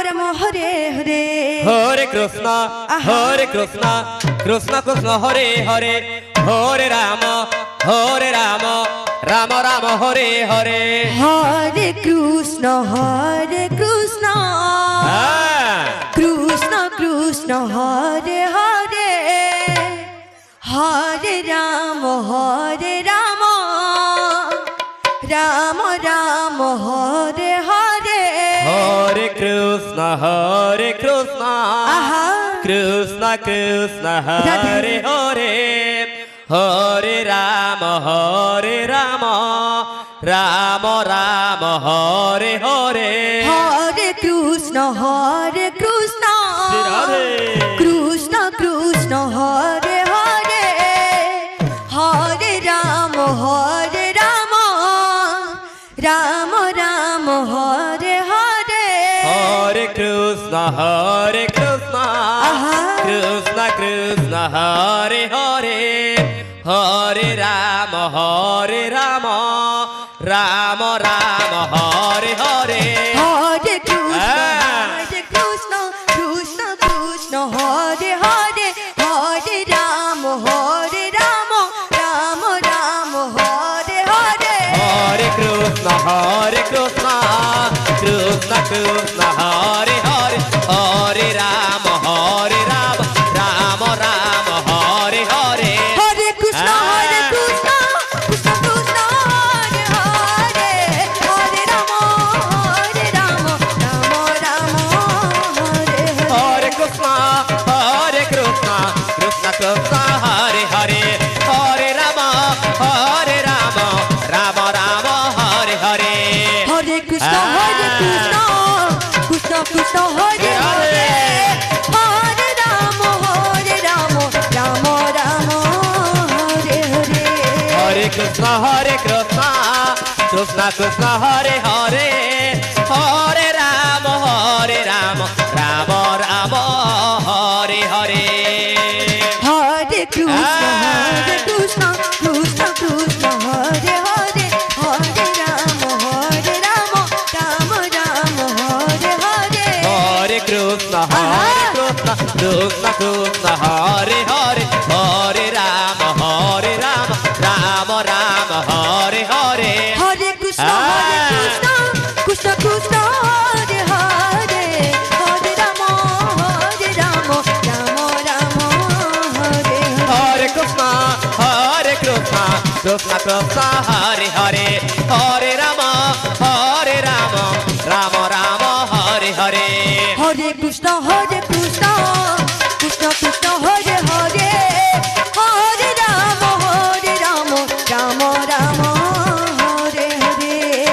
রাম হরে হরে হরে কৃষ্ণ কৃষ্ণ কৃষ্ণ হরে হরে হরে রাম রাম রাম হরে হরে হরে কৃষ্ণ কৃষ্ণ কৃষ্ণ হরে হরে হরে রাম রাম রাম হরে হরে হরে কৃষ্ণ আহা কৃষ্ণ কৃষ্ণ হরে হরে হরে রাম রাম রাম হরে হরে হরে কৃষ্ণ কৃষ্ণ রাধে। কৃষ্ণ কৃষ্ণ হরে হরে হরে রাম রাম রাম হরে হরে হরে কৃষ্ণ আহা কৃষ্ণ কৃষ্ণ হরে হরে হরে রাম রাম রাম হরে হরে হরে কৃষ্ণ কৃষ্ণ কৃষ্ণ হরে হরে হরে রাম রাম রাম হরে হরে হরে কৃষ্ণ কৃষ্ণ কৃষ্ণ হরে হরে হরে রাম রাম রাম হরে হরে হরে কৃষ্ণ কৃষ্ণ কৃষ্ণ হরে হরে হরে রাম রাম রাম হরে হরে হরে কৃষ্ণ কৃষ্ণ কৃষ্ণ হরে হরে হরে রাম রাম রাম হরে হরে হরে কৃষ্ণ কৃষ্ণ কৃষ্ণ হরে হরে হরে রাম রাম রাম হরে হরে হরে কৃষ্ণ কৃষ্ণ কৃষ্ণ হরে হরে হরে রাম রাম রাম হরে হরে হরে কৃষ্ণ কৃষ্ণ কৃষ্ণ হরে হরে হরে রাম রাম রাম হরে হরে হরে কৃষ্ণ কৃষ্ণ হরে হরে হরে রাম রাম রাম হরে হরে হরে কৃষ্ণ কৃষ্ণ কৃষ্ণ হরে হরে হরে রাম রাম রাম হরে হরে কৃষ্ণ কৃষ্ণ হরে হরে হরে রাম রাম রাম হরে হরে হরে কৃষ্ণ কৃষ্ণ কৃষ্ণ হরে হরে হরে রাম রাম রাম হরে হরে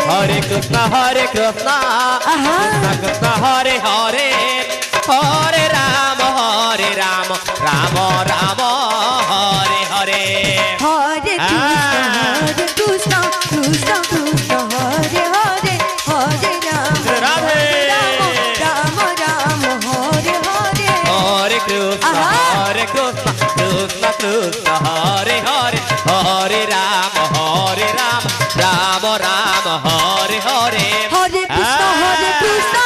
হরে কৃষ্ণ কৃষ্ণ আহা কৃষ্ণ হরে হরে হরে রাম রাম রাম হরে হরে হরে কৃষ্ণ কৃষ্ণ কৃষ্ণ হরে হরে হরে রাম রাধে। রাম রাম হরে হরে হরে কৃষ্ণ আহা। কৃষ্ণ কৃষ্ণ হরে হরে হরে রাম রাম রাম হরে হরে হরে কৃষ্ণ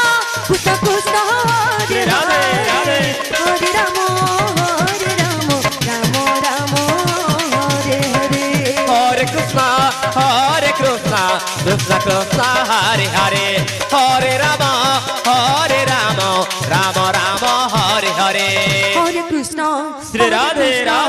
কৃষ্ণ কৃষ্ণ হরে রাধে, রাধে। হরে রাম রাম রাম হরে হরে হরে কৃষ্ণ কৃষ্ণ কৃষ্ণ হরে হরে হরে রাম রাম রাম হরে হরে হরে কৃষ্ণ শ্রী রাধে রাধে।